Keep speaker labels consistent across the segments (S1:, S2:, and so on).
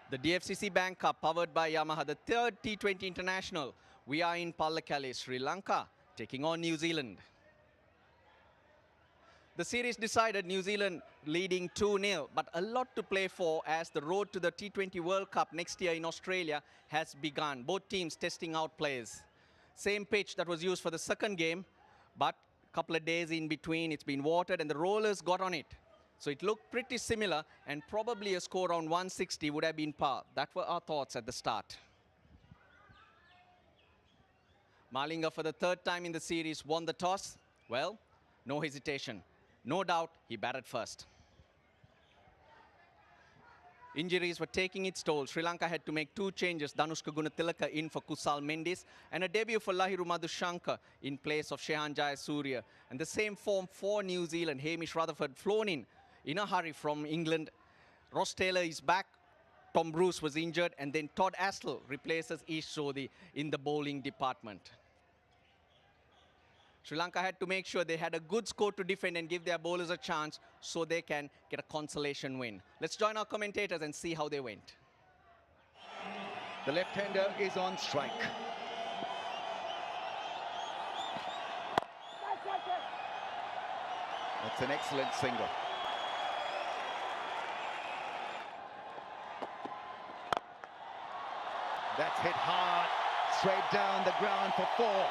S1: The DFCC Bank Cup powered by Yamaha, the third T20 International. We are in Pallekele, Sri Lanka, taking on New Zealand. The series decided, New Zealand leading 2-0, but a lot to play for as the road to the T20 World Cup next year in Australia has begun. Both teams testing out players. Same pitch that was used for the second game, but a couple of days in between, it's been watered and the rollers got on it. So it looked pretty similar, and probably a score around 160 would have been par. That were our thoughts at the start. Malinga, for the third time in the series, won the toss. Well, no hesitation. No doubt he batted first. Injuries were taking its toll. Sri Lanka had to make two changes. Danushka Gunatilaka in for Kusal Mendis, and a debut for Lahiru Madhushankar in place of Shehan Jayasuriya. And the same form for New Zealand. Hamish Rutherford flown in a hurry from England. Ross Taylor is back. Tom Bruce was injured, and then Todd Astle replaces Ish Sodhi in the bowling department. Sri Lanka had to make sure they had a good score to defend and give their bowlers a chance so they can get a consolation win. Let's join our commentators and see how they went.
S2: The left-hander is on strike. That's an excellent single. That's hit hard, straight down the ground for four.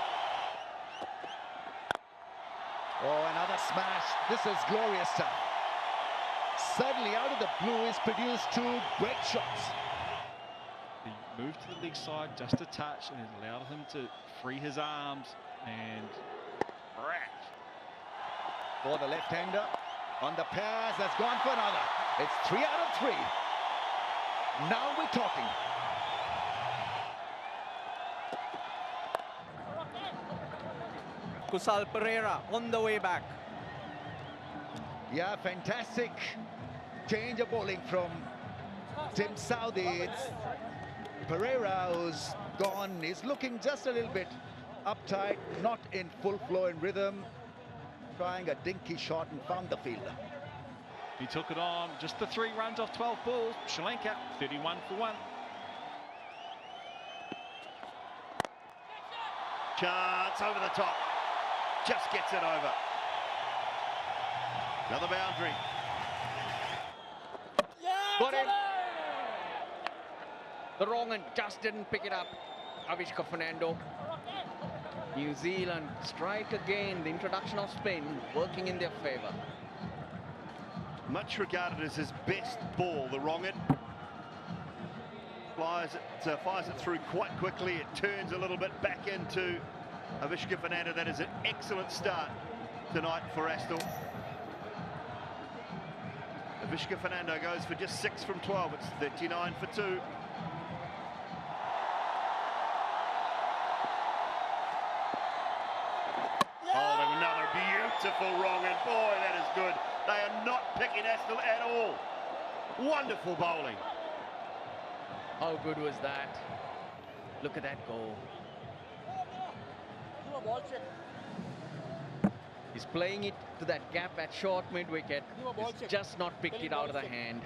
S2: Oh, another smash. This is glorious stuff. Suddenly, out of the blue, he's produced two great shots.
S3: He moved to the leg side just a touch, and it allowed him to free his arms and crash.
S2: For the left-hander, on the pass, that's gone for another. It's 3 out of 3. Now we're talking.
S1: Kusal Perera on the way back.
S2: Yeah, fantastic change of bowling from Tim Southee. It's Pereira who's gone. He's looking just a little bit uptight, not in full flow and rhythm. Trying a dinky shot and found the fielder.
S3: He took it on, just the 3 runs off 12 balls. Sri Lanka 31 for 1.
S4: Chance over the top. Just gets it over. Another boundary.
S1: Got him. The wrong one just didn't pick it up. Avishka Fernando. New Zealand strike again. The introduction of spin working in their favour.
S4: Much regarded as his best ball, the wrong end. Fires it through quite quickly. It turns a little bit back into Avishka Fernando. That is an excellent start tonight for Astle. Avishka Fernando goes for just 6 from 12. It's 39 for 2. Oh, another beautiful wrong, and boy, that is good. They are not picking Astle at all. Wonderful bowling.
S1: How good was that? Look at that goal. He's playing it to that gap at short mid-wicket. He's just not picked it out of the hand.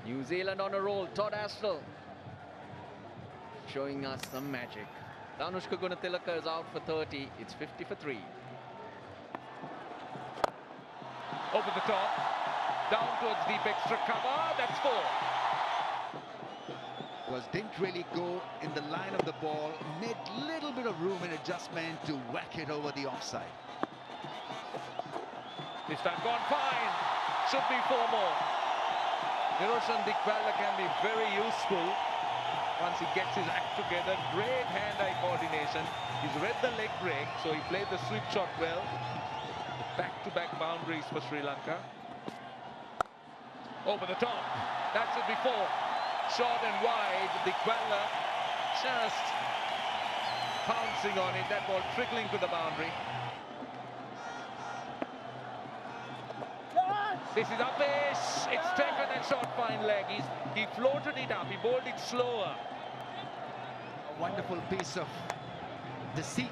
S1: New Zealand on a roll. Todd Astle showing us some magic. Danushka Gunatilaka is out for 30. It's 50 for 3.
S5: Over the top. Down towards deep extra cover. That's 4.
S2: Because didn't really go in the line of the ball, made little bit of room and adjustment to whack it over the offside.
S5: This time gone fine. Should be 4 more. Niroshan Dikwala can be very useful once he gets his act together. Great hand-eye coordination. He's read the leg break, so he played the sweep shot well. Back-to-back boundaries for Sri Lanka. Over the top. That's it before. Short and wide, Dikwala just pouncing on it. That ball trickling to the boundary. This is upish. It's taken and short fine leg. He floated it up. He bowled it slower.
S2: A wonderful piece of deceit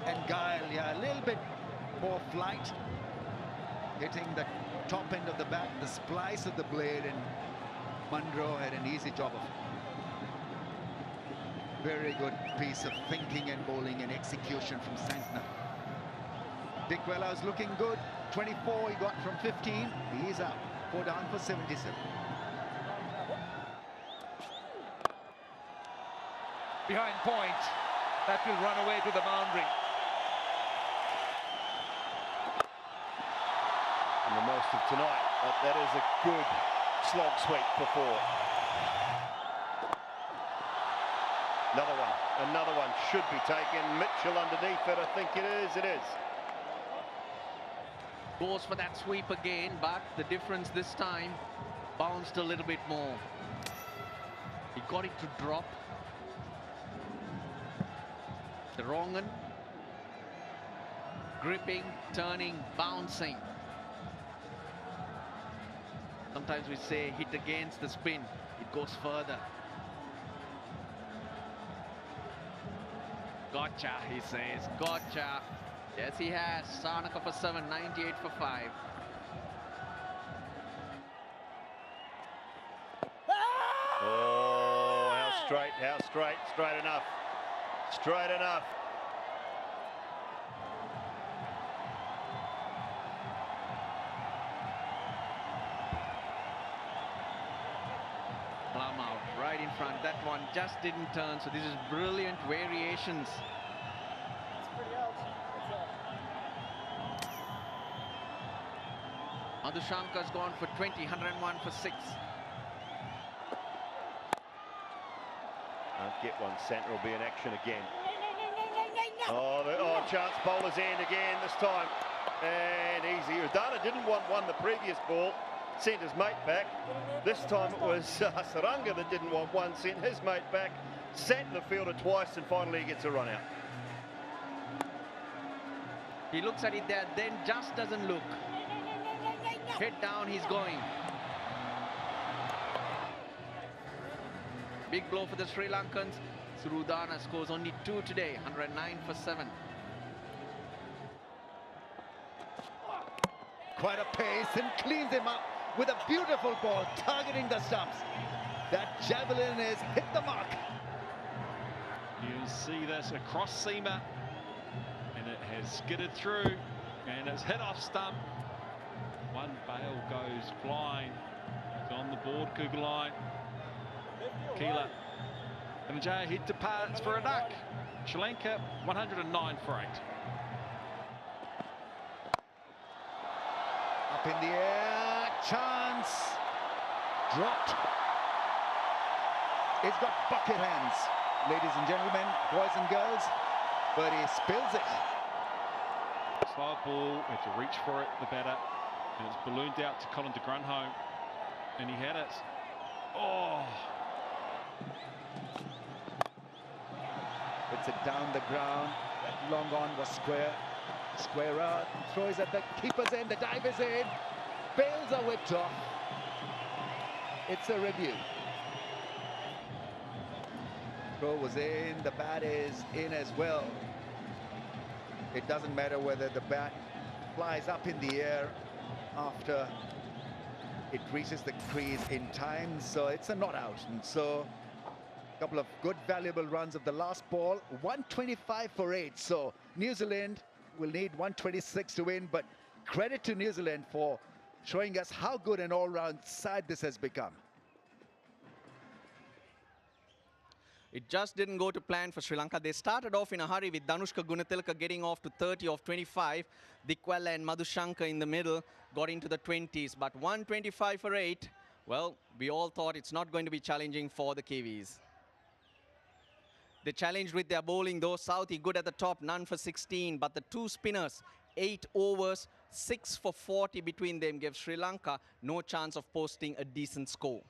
S2: and guile. Yeah, a little bit more flight. Hitting the top end of the bat, the splice of the blade, and Munro had an easy job of it. Very good piece of thinking and bowling and execution from Santner. Dickwella is looking good. 24 he got from 15. He's out. 4 down for 77.
S5: Behind point. That will run away to the boundary.
S4: And the most of tonight. That is a good slog sweep for 4. Another one should be taken. Mitchell underneath it, I think it is.
S1: Goes for that sweep again, but the difference this time bounced a little bit more. He got it to drop. The wrong one. Gripping, turning, bouncing. Sometimes we say hit against the spin. It goes further. Gotcha, he says. Gotcha. Yes, he has. Sanaka for 7, 98 for 5.
S4: Oh, how straight, straight enough. Straight enough.
S1: Plum out, right in front. That one just didn't turn, so this is brilliant variations. Madhushanka's gone for 20, 101 for 6.
S4: Can't get one. Centre will be in action again. Oh, chance bowler's end again this time. And easy. Udana didn't want one the previous ball. Sent his mate back. This time it was Saranga that didn't want one. Sent his mate back. Sat in the fielder twice and finally he gets a run out.
S1: He looks at it there, then just doesn't look. Head down, he's going. Big blow for the Sri Lankans. Surudana scores only 2 today, 109 for 7.
S2: Quite a pace and cleans him up with a beautiful ball targeting the stumps. That javelin has hit the mark.
S3: You see this across seamer, and it has skidded through, and it's hit off stump. One bail goes flying. It's on the board, Kugelai. Keeler. Dhananjaya hit departs for a duck. Sri Lanka 109 for 8.
S2: Up in the air, chance. Dropped. It's got bucket hands, ladies and gentlemen, boys and girls, but he spills it.
S3: Slow ball, had to reach for it, the batter. And it's ballooned out to Colin de Grunholm, and he had it. Oh!
S2: Puts it down the ground. That long on was square. Square out. Throws at the keeper's end. The dive is in. Bails are whipped off. It's a review. Throw was in. The bat is in as well. It doesn't matter whether the bat flies up in the air after it reaches the crease in time, so it's a not out. And so a couple of good valuable runs of the last ball. 125 for 8, so New Zealand will need 126 to win, but credit to New Zealand for showing us how good an all-round side this has become.
S1: It just didn't go to plan for Sri Lanka. They started off in a hurry with Danushka Gunatilaka getting off to 30 of 25. Dickwella and Madhushanka in the middle got into the 20s. But 125 for 8, well, we all thought it's not going to be challenging for the Kiwis. They challenged with their bowling though. Southee good at the top, none for 16. But the two spinners, 8 overs, 6 for 40 between them gave Sri Lanka no chance of posting a decent score.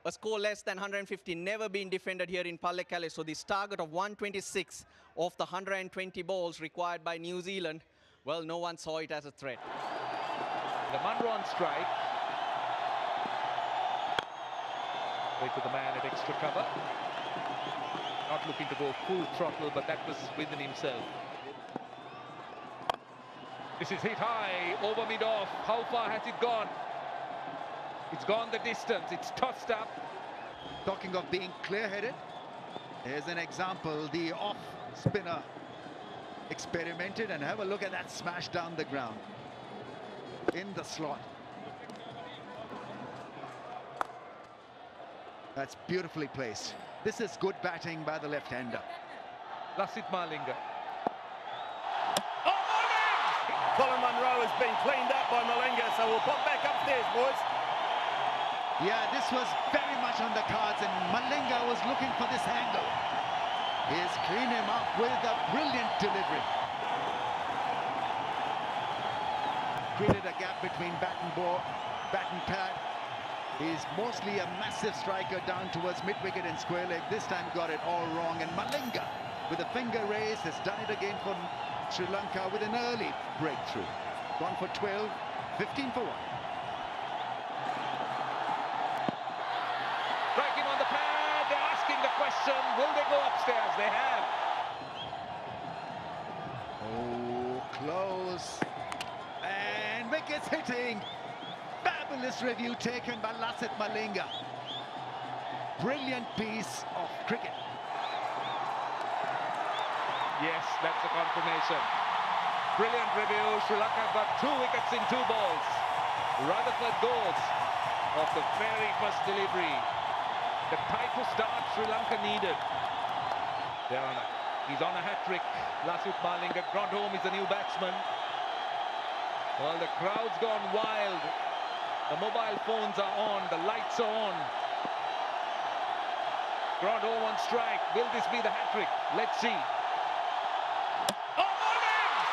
S1: A score less than 150 never been defended here in Pallekele. So this target of 126 of the 120 balls required by New Zealand, well, no one saw it as a threat.
S5: The Munro on strike. Wait for the man at extra cover. Not looking to go full throttle, but that was within himself. This is hit high, over mid-off. How far has it gone? It's gone the distance. It's tossed up.
S2: Talking of being clear-headed, here's an example. The off spinner experimented, and have a look at that smash down the ground in the slot. That's beautifully placed. This is good batting by the left-hander.
S5: Lasith Malinga.
S4: Colin Munro has been cleaned up by Malinga, so we'll pop back upstairs, boys.
S2: Yeah, this was very much on the cards, and Malinga was looking for this angle. He's cleaned him up with a brilliant delivery. Created a gap between bat and ball, bat and pad. He's mostly a massive striker down towards mid-wicket and square leg. This time got it all wrong, and Malinga, with a finger raise, has done it again for Sri Lanka with an early breakthrough. Gone for 12, 15 for 1.
S5: Striking on the pad, they're asking the question, will they go upstairs? They have.
S2: Oh, close. And wickets hitting. Fabulous review taken by Lasith Malinga. Brilliant piece of cricket.
S5: Yes, that's a confirmation. Brilliant review. Sri Lanka got 2 wickets in 2 balls. Rutherford goes off the very first delivery. The type of start Sri Lanka needed. He's on a hat-trick. Lasith Malinga. Grandhome is the new batsman. Well, the crowd's gone wild. The mobile phones are on. The lights are on. Grandhome on strike. Will this be the hat-trick? Let's see.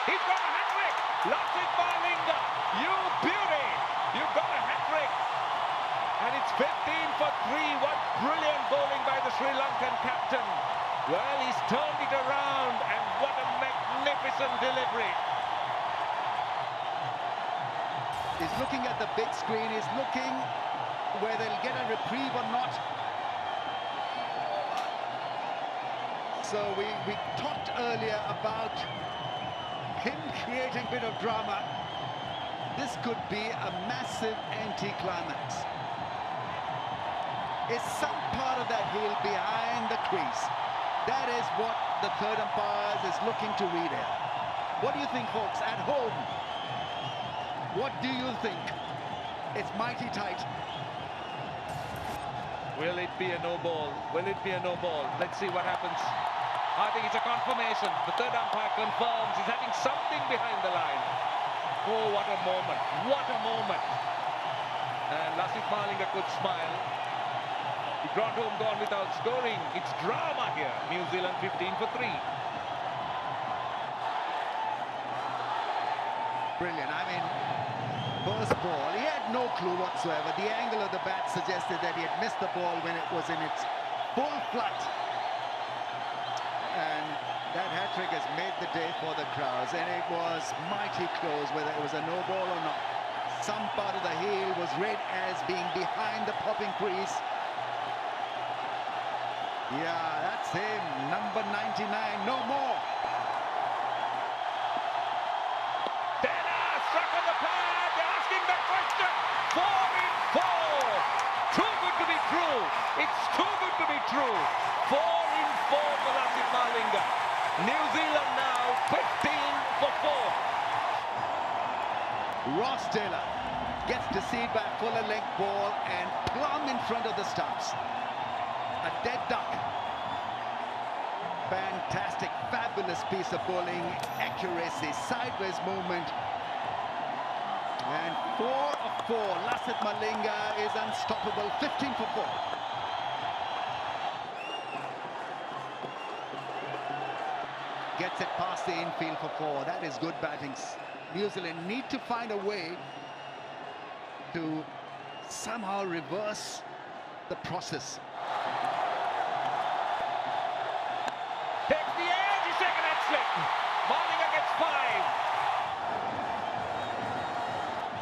S5: He's got a hat-trick! Lasith Malinga, you beauty! You've got a hat-trick! And it's 15 for 3. What brilliant bowling by the Sri Lankan captain. Well, he's turned it around, and what a magnificent delivery.
S2: He's looking at the big screen. He's looking where they'll get a reprieve or not. So we talked earlier about him creating a bit of drama. This could be a massive anti-climax. Is some part of that heel behind the crease? That is what the third umpire is looking to read here. What do you think, folks, at home? What do you think? It's mighty tight.
S5: Will it be a no ball? Will it be a no ball? Let's see what happens. I think it's a confirmation. The third umpire confirms he's having something behind the line. Oh, what a moment. What a moment. And Lasith Malinga could smile. The Grandhome gone without scoring. It's drama here. New Zealand 15 for 3.
S2: Brilliant. I mean, first ball, he had no clue whatsoever. The angle of the bat suggested that he had missed the ball when it was in its full flight. And that hat-trick has made the day for the crowds, and it was mighty close whether it was a no ball or not. Some part of the heel was read as being behind the popping crease. Yeah, that's him, number 99, no more.
S5: Struck on the pad, they're asking that question. 4 in 4. Too good to be true. It's too good to be true. 4 in 4 for Lasith Malinga. New Zealand now 15 for 4.
S2: Ross Taylor gets deceived by a fuller length ball and plumb in front of the stumps. A dead duck. Fantastic, fabulous piece of bowling, accuracy, sideways movement. And 4 of 4. Lasith Malinga is unstoppable. 15 for 4. Gets it past the infield for 4. That is good batting. New Zealand need to find a way to somehow reverse the process.
S5: Takes the edge, he's taken that slip. Malinga gets 5.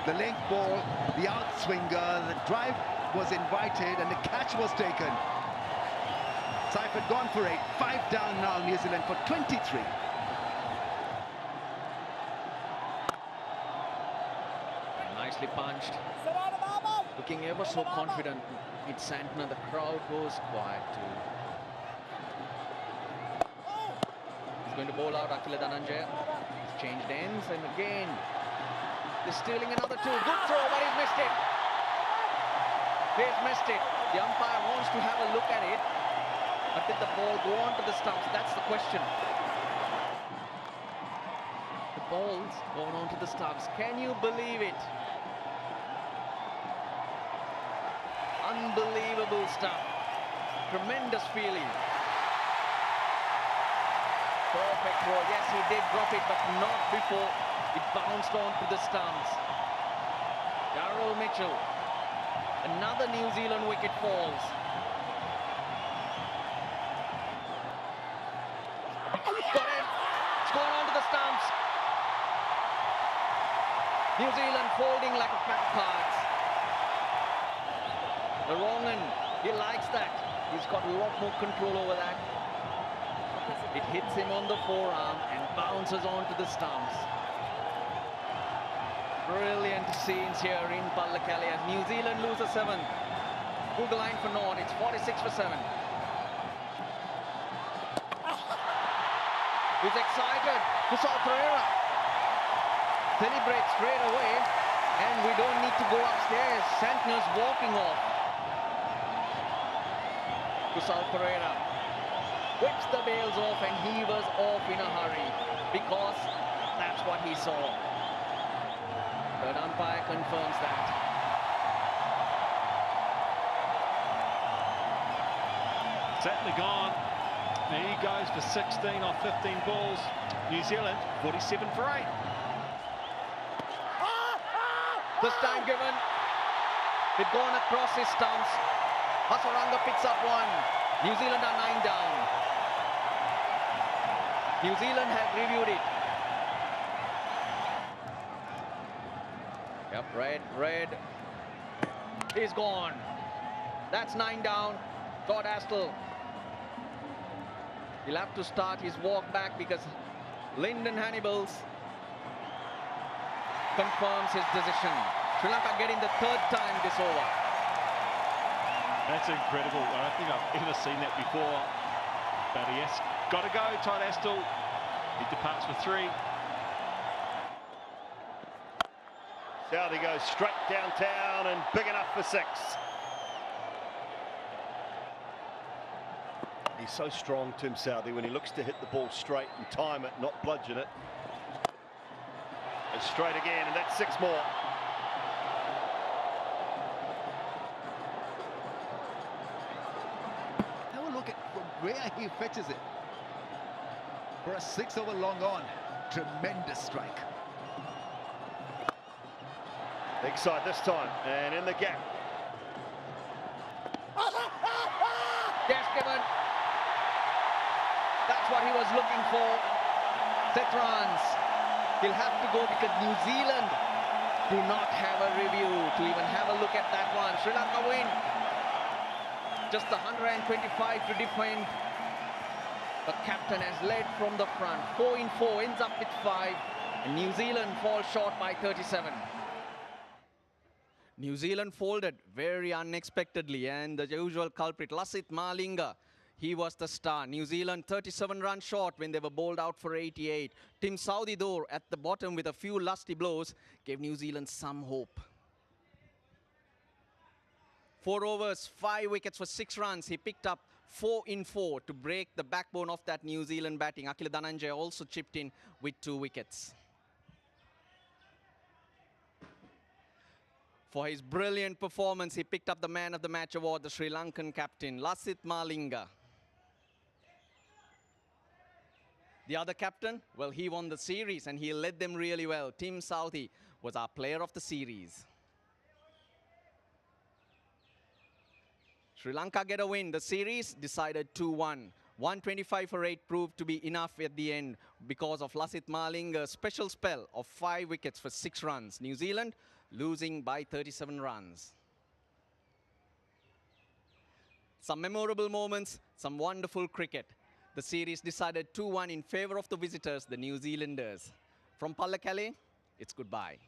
S2: The length ball, the outswinger, the drive was invited and the catch was taken. Seifert gone for 8. 5 down now, New Zealand for 23.
S1: nicely punched. Looking ever so confident. It's Santner. The crowd goes quiet too. He's going to bowl out Akila Dhananjaya. He's changed ends and again they're stealing another two. Good throw, but he's missed it. He's missed it. The umpire wants to have a look at it. But did the ball go on to the stumps? That's the question. The ball's gone on to the stumps. Can you believe it? Unbelievable stuff. Tremendous feeling. Perfect throw. Yes, he did drop it, but not before it bounced on to the stumps. Darrell Mitchell. Another New Zealand wicket falls. Got it. It's gone on to the stumps. New Zealand folding like a pack of cards. The Rongan, he likes that. He's got a lot more control over that. It hits him on the forearm and bounces onto the stumps. Brilliant scenes here in Pallakali as New Zealand loses 7. Google line for North, it's 46 for 7. He's excited. Kusal Pereira celebrates straight away, and we don't need to go upstairs. Santner's walking off. Kusal Pereira whips the bails off, and he was off in a hurry because that's what he saw. Third umpire confirms that.
S3: Certainly gone. There he goes for 16 off 15 balls. New Zealand 47 for 8.
S1: This time given. It gone across his stumps. Hasaranga picks up 1. New Zealand are 9 down. New Zealand have reviewed it. Yep, red. He's gone. That's 9 down. Todd Astle. He'll have to start his walk back because Lyndon Hannibals confirms his decision. Sri Lanka getting the 3rd time this over.
S3: That's incredible. I don't think I've ever seen that before. But yes, got to go, Todd Astle. He departs for 3.
S4: Southey goes straight downtown and big enough for 6. He's so strong, Tim Southey, when he looks to hit the ball straight and time it, not bludgeon it. And straight again, and that's 6 more.
S2: Have a look at from where he fetches it. For a 6 over long on. Tremendous strike.
S4: Big side this time, and in the gap.
S1: Yes, given. That's what he was looking for. Set runs. He'll have to go because New Zealand do not have a review to even have a look at that one. Sri Lanka win. Just 125 to defend. The captain has led from the front. 4 in 4, ends up with 5. And New Zealand falls short by 37. New Zealand folded very unexpectedly, and the usual culprit, Lasith Malinga, he was the star. New Zealand 37 runs short when they were bowled out for 88. Tim Southey, though, at the bottom with a few lusty blows, gave New Zealand some hope. 4 overs, 5 wickets for 6 runs. He picked up 4 in 4 to break the backbone of that New Zealand batting. Akila Dhananjaya also chipped in with 2 wickets. For his brilliant performance, he picked up the Man of the Match award, the Sri Lankan captain, Lasith Malinga. The other captain, well, he won the series and he led them really well. Tim Southey was our player of the series. Sri Lanka get a win. The series decided 2-1. 125 for 8 proved to be enough at the end because of Lasith Malinga's special spell of 5 wickets for 6 runs. New Zealand losing by 37 runs. Some memorable moments, some wonderful cricket. The series decided 2-1 in favor of the visitors, the New Zealanders. From Pallakali, it's goodbye.